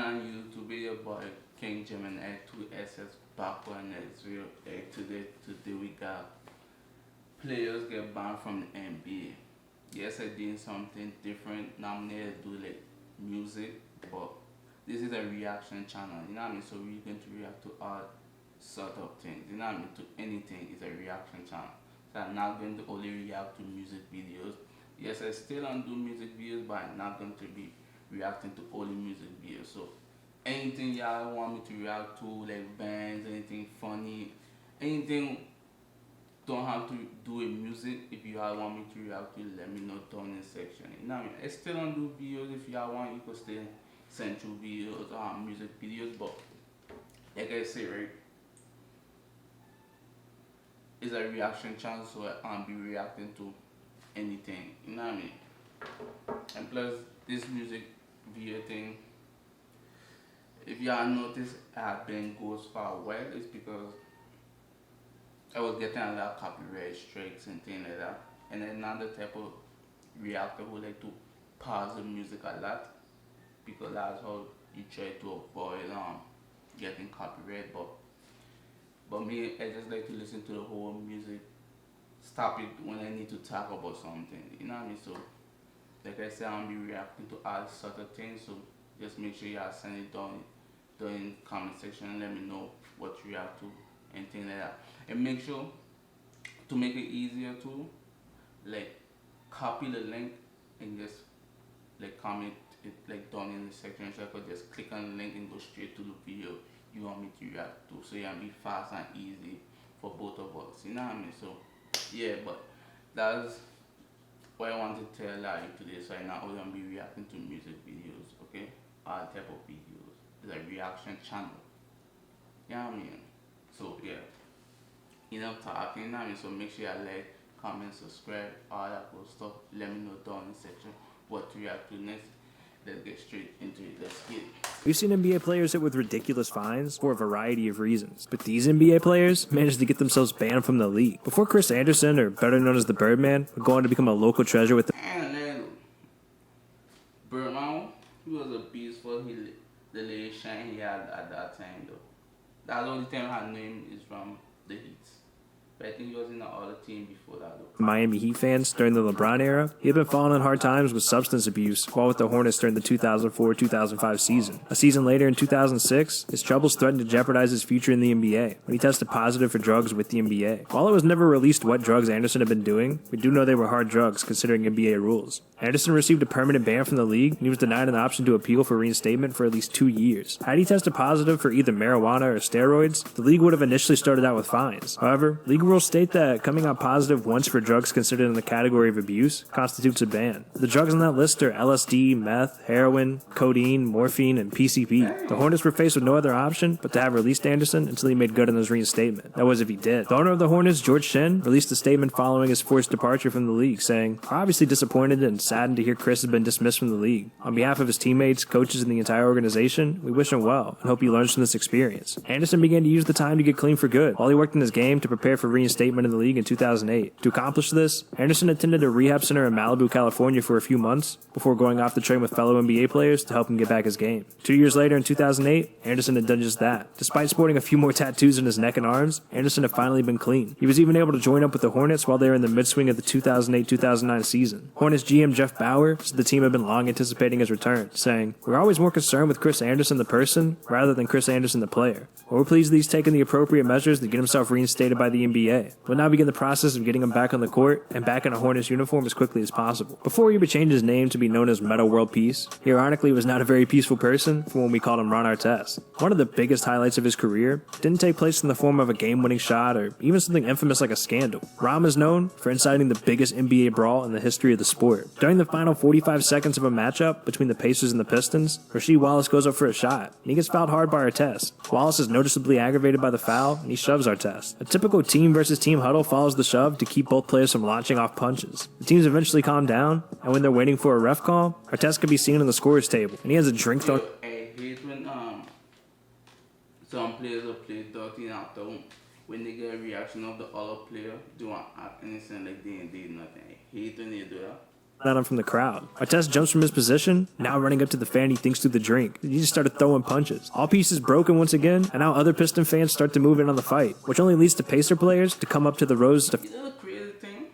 on YouTube video by King Gemini 2SS back on Israel. Today we got players get banned from the NBA. Yes, I did something different. Now I'm gonna do like music, but this is a reaction channel. You know what I mean? So we're going to react to all sort of things. You know what I mean? To anything is a reaction channel. So I'm not going to only react to music videos. Yes, I still don't do music videos, but I'm not going to be reacting to only music videos. So anything y'all want me to react to, like bands, anything funny, anything don't have to do with music. If y'all want me to react to, let me know down in the section. You know what I mean? I still don't do videos. If y'all want, you could still send through videos or music videos. But like I say, right, it's a reaction channel, so I'll be reacting to anything. You know what I mean? And plus, this music video thing, if y'all notice, I've been goes for a while. It's because I was getting a lot of copyright strikes and things like that. And another type of reactor who like to pause the music a lot because that's how you try to avoid getting copyright. But me, I just like to listen to the whole music. Stop it when I need to talk about something. You know what I mean? So like I said, I'll be reacting to all sort of things. So just make sure y'all send it down in the comment section and let me know what you react to and things like that. And make sure to make it easier to like copy the link and just like comment it like down in the section, so I could just click on the link and go straight to the video you want me to react to, so it can be fast and easy for both of us. You know what I mean? So yeah, but that's what I want to tell you today. So I'm not only gonna be reacting to music videos, okay? All type of videos. It's a reaction channel. You know what I mean? So yeah, enough talking. You know what I mean? So make sure you like, comment, subscribe, all that good stuff. Let me know down in the section what to react to next. Let's get straight into it. Let's get it. We've seen NBA players hit with ridiculous fines for a variety of reasons, but these NBA players managed to get themselves banned from the league. Before Chris Anderson, or better known as the Birdman, would go on to become a local treasure with the And then Birdman, he was a beast for the late shine he had at that time though. That's the only time I knew him is from the Heat. But I think he was in the other team before that though. Miami Heat fans during the LeBron era. He had been falling on hard times with substance abuse while with the Hornets during the 2004-2005 season. A season later in 2006, his troubles threatened to jeopardize his future in the NBA when he tested positive for drugs with the NBA. While it was never released what drugs Anderson had been doing, we do know they were hard drugs considering NBA rules. Anderson received a permanent ban from the league, and he was denied an option to appeal for reinstatement for at least 2 years. Had he tested positive for either marijuana or steroids, the league would have initially started out with fines. However, league rules state that coming out positive once for drugs considered in the category of abuse constitutes a ban. The drugs on that list are LSD, meth, heroin, codeine, morphine, and PCP. The Hornets were faced with no other option but to have released Anderson until he made good on his reinstatement. That was if he did. The owner of the Hornets, George Shen, released a statement following his forced departure from the league, saying, "We're obviously disappointed and saddened to hear Chris has been dismissed from the league. On behalf of his teammates, coaches, and the entire organization, we wish him well and hope he learns from this experience." Anderson began to use the time to get clean for good, while he worked in his game to prepare for reinstatement in the league in 2008. To accomplish this, Anderson attended a rehab center in Malibu, California for a few months before going off to train with fellow NBA players to help him get back his game. 2 years later in 2008, Anderson had done just that. Despite sporting a few more tattoos on his neck and arms, Anderson had finally been clean. He was even able to join up with the Hornets while they were in the mid-swing of the 2008-2009 season. Hornets GM Jeff Bauer said the team had been long anticipating his return, saying, "We're always more concerned with Chris Anderson the person rather than Chris Anderson the player. We're pleased that he's taken the appropriate measures to get himself reinstated by the NBA. We'll now begin the process of getting him back on the court and back in a Hornets uniform as quickly as possible." Before he would change his name to be known as Metta World Peace, he ironically was not a very peaceful person from when we called him Ron Artest. One of the biggest highlights of his career didn't take place in the form of a game-winning shot or even something infamous like a scandal. Rom is known for inciting the biggest NBA brawl in the history of the sport. During the final 45 seconds of a matchup between the Pacers and the Pistons, Rasheed Wallace goes up for a shot, and he gets fouled hard by Artest. Wallace is noticeably aggravated by the foul, and he shoves Artest. A typical team versus team huddle follows the shove to keep both players from launching off punches. The teams eventually calm down, and when they're waiting for a ref call, Artest can be seen on the scorer's table, and he has a drink thrown. I hate when some players will play dirty after when they get a reaction of the other player, they want act innocent like they ain't did nothing. I hate when they do that. at him from the crowd. Artest jumps from his position, now running up to the fan he thinks threw the drink. He just started throwing punches. All pieces broken once again, and now other Piston fans start to move in on the fight, which only leads to Pacer players to come up to the rows to... You know the crazy thing?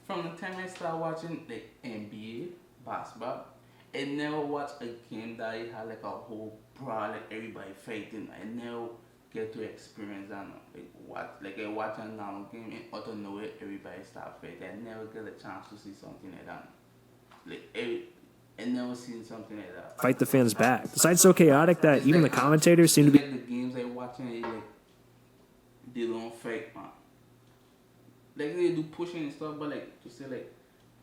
From the time I started watching the NBA basketball, I never watched a game that it had like a whole brawl, like everybody fighting. I never get to experience that. Like I watch a normal game and out of nowhere everybody start fighting. I never get a chance to see something like that. I never seen something like that. Fight the fans back. The site's so chaotic that even the commentators seem to be... Like the games I watching, like they don't fight, man. Like they do pushing and stuff, but like to say like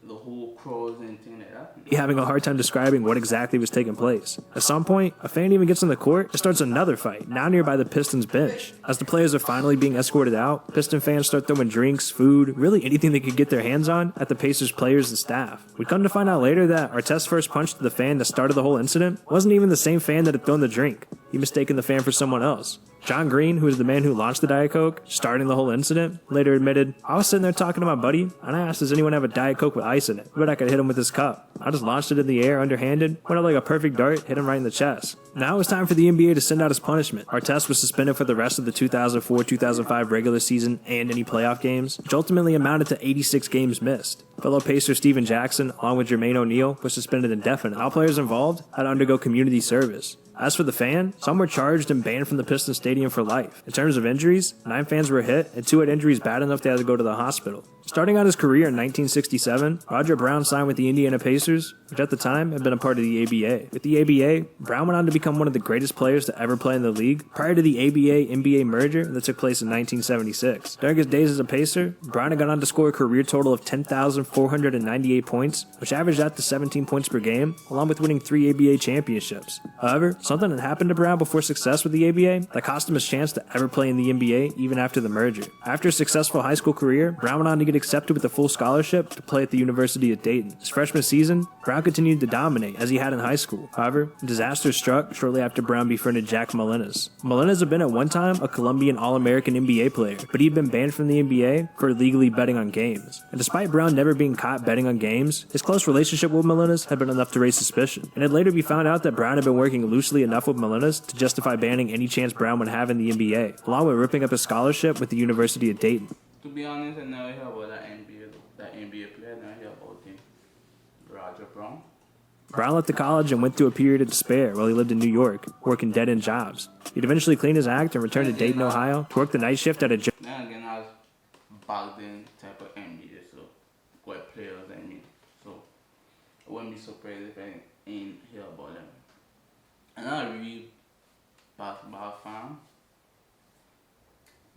the whole crowds and thing like that. having a hard time describing what exactly was taking place. At some point, a fan even gets on the court and starts another fight, now nearby the Pistons bench. As the players are finally being escorted out, Piston fans start throwing drinks, food, really anything they could get their hands on at the Pacers players and staff. We'd come to find out later that Artest's first punch to the fan that started the whole incident wasn't even the same fan that had thrown the drink. He mistaken the fan for someone else. John Green, who is the man who launched the Diet Coke, starting the whole incident, later admitted, "I was sitting there talking to my buddy, and I asked, does anyone have a Diet Coke with ice in it? I bet I could hit him with this cup. I just launched it in the air underhanded, went up like a perfect dart, hit him right in the chest." Now it was time for the NBA to send out his punishment. Artest was suspended for the rest of the 2004-2005 regular season and any playoff games, which ultimately amounted to 86 games missed. Fellow Pacer Steven Jackson, along with Jermaine O'Neal, was suspended indefinitely. All players involved had to undergo community service. As for the fan, some were charged and banned from the Pistons Stadium for life. In terms of injuries, 9 fans were hit, and 2 had injuries bad enough they had to go to the hospital. Starting out his career in 1967, Roger Brown signed with the Indiana Pacers, which at the time had been a part of the ABA. With the ABA, Brown went on to become one of the greatest players to ever play in the league prior to the ABA-NBA merger that took place in 1976. During his days as a Pacer, Brown had gone on to score a career total of 10,498 points, which averaged out to 17 points per game, along with winning 3 ABA championships. However, something had happened to Brown before success with the ABA that cost him his chance to ever play in the NBA even after the merger. After a successful high school career, Brown went on to get accepted with a full scholarship to play at the University of Dayton. His freshman season, Brown continued to dominate as he had in high school. However, disaster struck shortly after Brown befriended Jack Molinas. Molinas had been at one time a Colombian All-American NBA player, but he'd been banned from the NBA for illegally betting on games. And despite Brown never being caught betting on games, his close relationship with Molinas had been enough to raise suspicion. And it'd later be found out that Brown had been working loosely enough with Molinas to justify banning any chance Brown would have in the NBA, along with ripping up his scholarship with the University of Dayton. To be honest, I never heard about that NBA player. I never heard about him. Roger Brown. Brown left the college and went through a period of despair while he lived in New York, working dead-end jobs. He'd eventually clean his act and returned to Dayton, Ohio, to work the night shift at a job. Then again, I was back then type of NBA, so what players I mean. So I wouldn't be surprised if I ain't hear about them. I'm not a real basketball fan,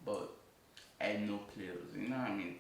but I know players, you know what I mean?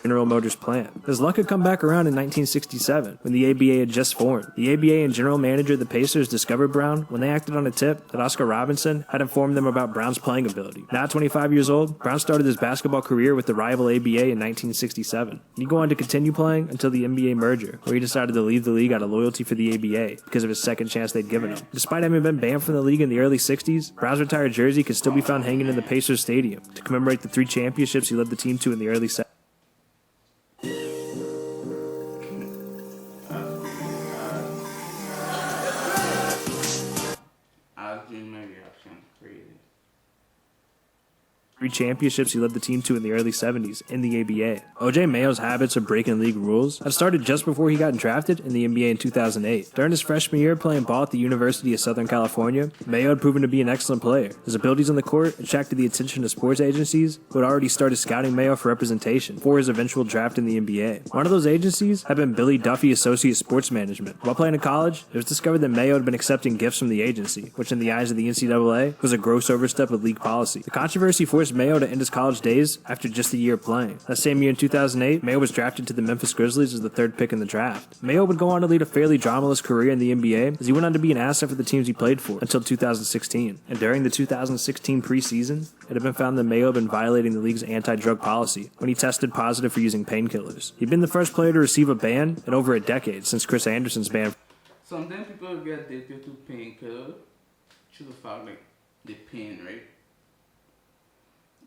General Motors plant. His luck had come back around in 1967, when the ABA had just formed. The ABA and general manager of the Pacers discovered Brown when they acted on a tip that Oscar Robinson had informed them about Brown's playing ability. Now 25 years old, Brown started his basketball career with the rival ABA in 1967. He'd go on to continue playing until the NBA merger, where he decided to leave the league out of loyalty for the ABA because of his second chance they'd given him. Despite having been banned from the league in the early 60s, Brown's retired jersey could still be found hanging in the Pacers Stadium to commemorate the 3 championships he led the team to in the early 70s. Championships he led the team to in the early 70s in the ABA. O.J. Mayo's habits of breaking league rules had started just before he got drafted in the NBA in 2008. During his freshman year playing ball at the University of Southern California, Mayo had proven to be an excellent player. His abilities on the court attracted the attention of sports agencies who had already started scouting Mayo for representation for his eventual draft in the NBA. One of those agencies had been Billy Duffy Associate Sports Management. While playing in college, it was discovered that Mayo had been accepting gifts from the agency, which in the eyes of the NCAA was a gross overstep of league policy. The controversy forced Mayo to end his college days after just a year of playing. That same year in 2008, Mayo was drafted to the Memphis Grizzlies as the 3rd pick in the draft. Mayo would go on to lead a fairly dramaless career in the NBA as he went on to be an asset for the teams he played for until 2016. And during the 2016 preseason, it had been found that Mayo had been violating the league's anti-drug policy when he tested positive for using painkillers. He'd been the first player to receive a ban in over a decade since Chris Anderson's ban. Sometimes people get addicted to painkillers to the fact like the pain, right?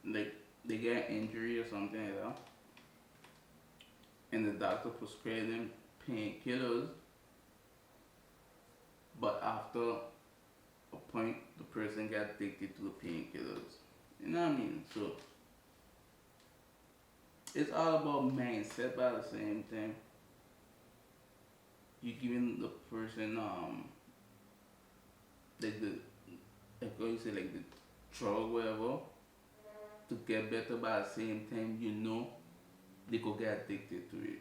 Like they get an injury or something like that, and the doctor prescribed them painkillers, but after a point, the person got addicted to the painkillers. You know what I mean? So it's all about mindset, but at the same time, you giving the person like the like how you say like the drug whatever to get better, but at the same time you know they could get addicted to it.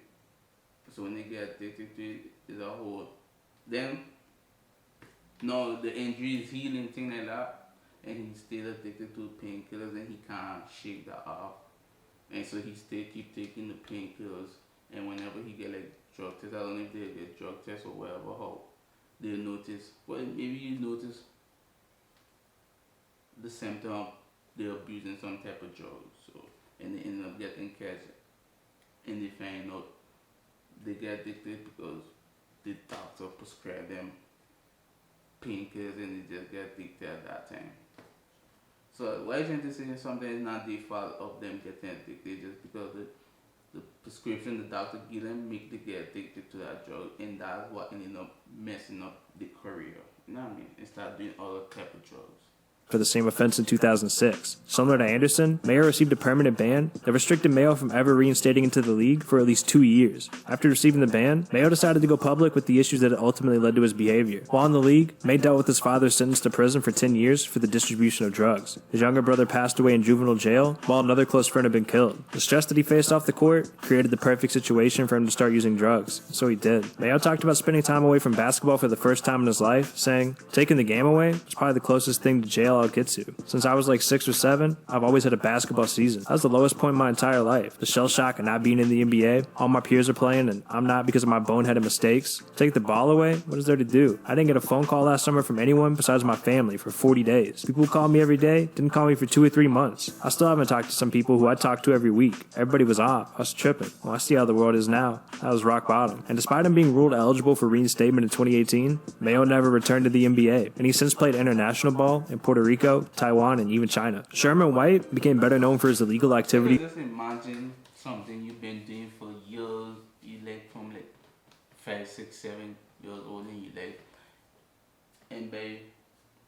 So when they get addicted to it, it's a whole then no the injury is healing thing like that, and he's still addicted to painkillers and he can't shake that off. And so he still keep taking the painkillers, and whenever he get like drug tests, I don't know if they get drug tests or whatever, how they notice. Well, maybe you notice the symptom of they're abusing some type of drug. So and they end up getting catch, and they find out they get addicted because the doctor prescribed them painkillers and they just get addicted at that time. So why trying to say something is not the fault of them getting addicted, just because the prescription the doctor give them make them get addicted to that drug, and that's what ended up messing up the career. You know what I mean? And start doing other type of drugs. For the same offense in 2006. Similar to Anderson, Mayo received a permanent ban that restricted Mayo from ever reinstating into the league for at least 2 years. After receiving the ban, Mayo decided to go public with the issues that ultimately led to his behavior. While in the league, Mayo dealt with his father's sentence to prison for 10 years for the distribution of drugs. His younger brother passed away in juvenile jail, while another close friend had been killed. The stress that he faced off the court created the perfect situation for him to start using drugs, so he did. Mayo talked about spending time away from basketball for the first time in his life, saying, "Taking the game away was probably the closest thing to jail I'll get to. Since I was like 6 or 7, I've always had a basketball season. That was the lowest point in my entire life. The shell shock of not being in the NBA, all my peers are playing and I'm not because of my boneheaded mistakes. Take the ball away? What is there to do? I didn't get a phone call last summer from anyone besides my family for 40 days. People who called me every day didn't call me for 2 or 3 months. I still haven't talked to some people who I talk to every week. Everybody was off. I was tripping. Well, I see how the world is now. That was rock bottom." And despite him being ruled eligible for reinstatement in 2018, Mayo never returned to the NBA, and he's since played international ball in Puerto Rico, Taiwan, and even China. Sherman White became better known for his illegal activity. Just imagine something you've been doing for years, you like from like 5, 6, 7 years old, and you like, and by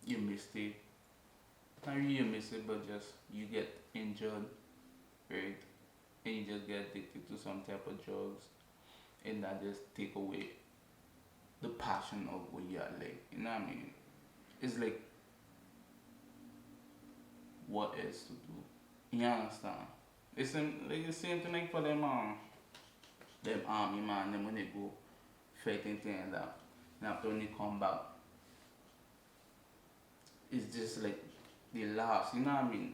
your mistake, not really a mistake, but just you get injured, right? And you just get addicted to some type of drugs, and that just take away the passion of what you are like. You know what I mean? It's like, what else to do? You understand? It's like the same thing like for them army man, them when they go fighting things like that. And after when they come back, it's just like they lost, you know what I mean?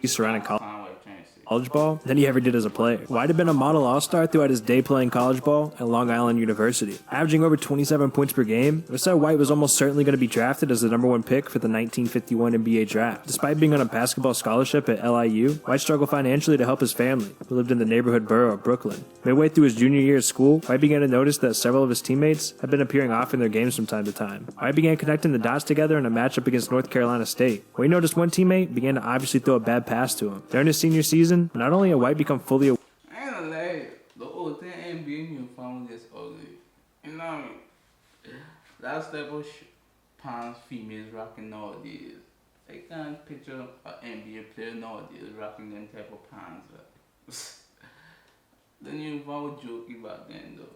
Surrounding college ball than he ever did as a player. White had been a model all-star throughout his day playing college ball at Long Island University. Averaging over 27 points per game, it was said White was almost certainly going to be drafted as the #1 pick for the 1951 NBA draft. Despite being on a basketball scholarship at LIU, White struggled financially to help his family, who lived in the neighborhood borough of Brooklyn. Midway through his junior year at school, White began to notice that several of his teammates had been appearing off in their games from time to time. White began connecting the dots together in a matchup against North Carolina State, where he noticed one teammate began to obviously throw a bad pass to him. During his senior season, not only had White become fully aware, I ain't gonna lie, the whole thing NBA uniform is ugly. You know what I mean? That's type of pants females rocking nowadays. I can't picture an NBA player nowadays rocking them type of pants. The uniform was jokey back then though.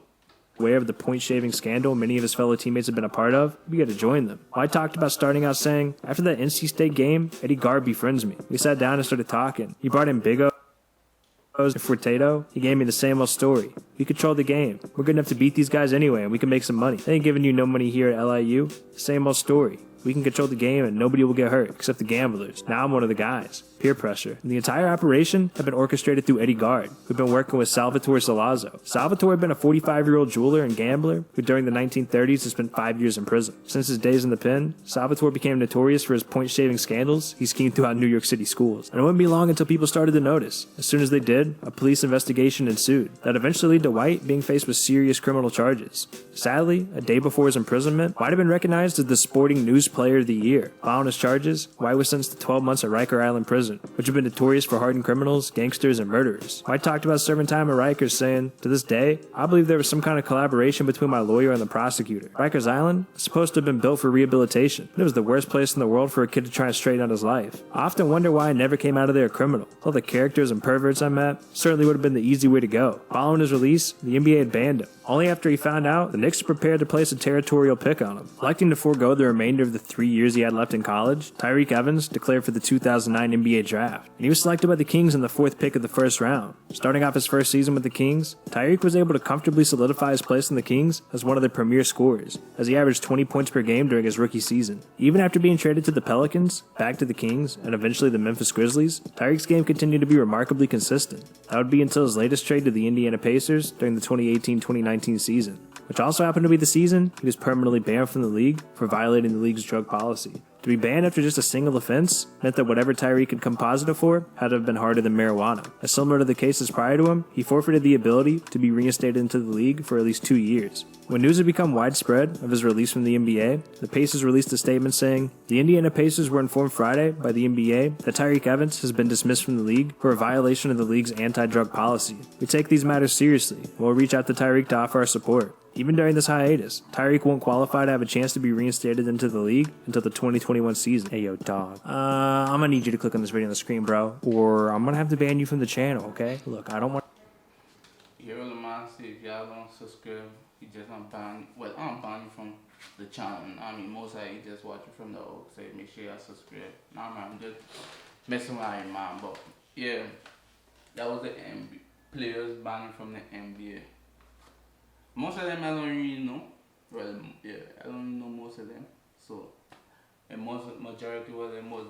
Aware of the point-shaving scandal many of his fellow teammates had been a part of, we got to join them. White talked about starting out saying, "After that NC State game, Eddie Garb befriends me. We sat down and started talking. He brought in Big O's and Furtado. He gave me the same old story. We control the game. We're good enough to beat these guys anyway, and we can make some money. They ain't giving you no money here at LIU. Same old story. We can control the game and nobody will get hurt, except the gamblers. Now I'm one of the guys." Peer pressure. And the entire operation had been orchestrated through Eddie Gard, who'd been working with Salvatore Salazzo. Salvatore had been a 45-year-old jeweler and gambler who during the 1930s had spent 5 years in prison. Since his days in the pen, Salvatore became notorious for his point-shaving scandals he schemed throughout New York City schools. And it wouldn't be long until people started to notice. As soon as they did, a police investigation ensued that eventually led to White being faced with serious criminal charges. Sadly, a day before his imprisonment, White had been recognized as the sporting news Player of the Year. Following his charges, White was sentenced to 12 months at Riker Island Prison, which had been notorious for hardened criminals, gangsters, and murderers. White talked about serving time at Rikers, saying, "To this day, I believe there was some kind of collaboration between my lawyer and the prosecutor. Rikers Island is supposed to have been built for rehabilitation, but it was the worst place in the world for a kid to try and straighten out his life. I often wonder why I never came out of there a criminal. All the characters and perverts I met certainly would have been the easy way to go." Following his release, the NBA had banned him. Only after he found out, the Knicks were prepared to place a territorial pick on him. Electing to forego the remainder of the 3 years he had left in college, Tyreke Evans declared for the 2009 NBA draft, and he was selected by the Kings in the 4th pick of the first round. Starting off his first season with the Kings, Tyreke was able to comfortably solidify his place in the Kings as one of their premier scorers, as he averaged 20 points per game during his rookie season. Even after being traded to the Pelicans, back to the Kings, and eventually the Memphis Grizzlies, Tyreke's game continued to be remarkably consistent. That would be until his latest trade to the Indiana Pacers during the 2018-2019 season, which also happened to be the season he was permanently banned from the league for violating the league's drug policy. To be banned after just a single offense meant that whatever Tyreke had come positive for had to have been harder than marijuana. As similar to the cases prior to him, he forfeited the ability to be reinstated into the league for at least 2 years. When news had become widespread of his release from the NBA, the Pacers released a statement saying, "The Indiana Pacers were informed Friday by the NBA that Tyreke Evans has been dismissed from the league for a violation of the league's anti-drug policy. We take these matters seriously and will reach out to Tyreke to offer our support." Even during this hiatus, Tyreke won't qualify to have a chance to be reinstated into the league until the 2021 season. Hey yo, dog. I'm gonna need you to click on this video on the screen, bro, or I'm gonna have to ban you from the channel, okay? Look, I don't want... Yeah, well, man, see, if y'all don't subscribe, you just unban, well, unban you from the channel. I mean, most of you just watch it from the old, so make sure y'all subscribe. Nah, man, I'm just messing around, man, but yeah, that was the players banning from the NBA. Most of them I don't really know. Well, yeah, I don't know most of them. So, and majority of them was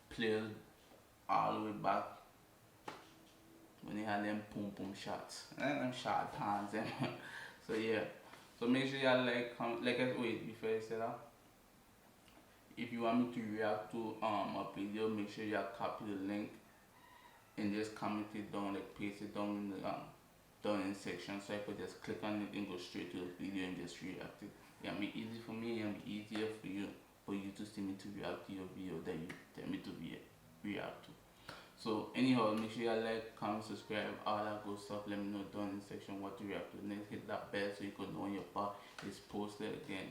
players all the way back when they had them pum shots and them short hands. So yeah. So make sure y'all like, comment, wait before I say that. If you want me to react to a video, make sure y'all copy the link and just comment it down, like paste it down in the down in section, so I could just click on it and go straight to the video and just react it. It'll be easy for me and be easier for you to see me to react to your video that you tell me to react to. So anyhow, make sure you like, comment, subscribe, all that good stuff. Let me know down in the section what to react to. Then hit that bell so you can know when your part is posted again.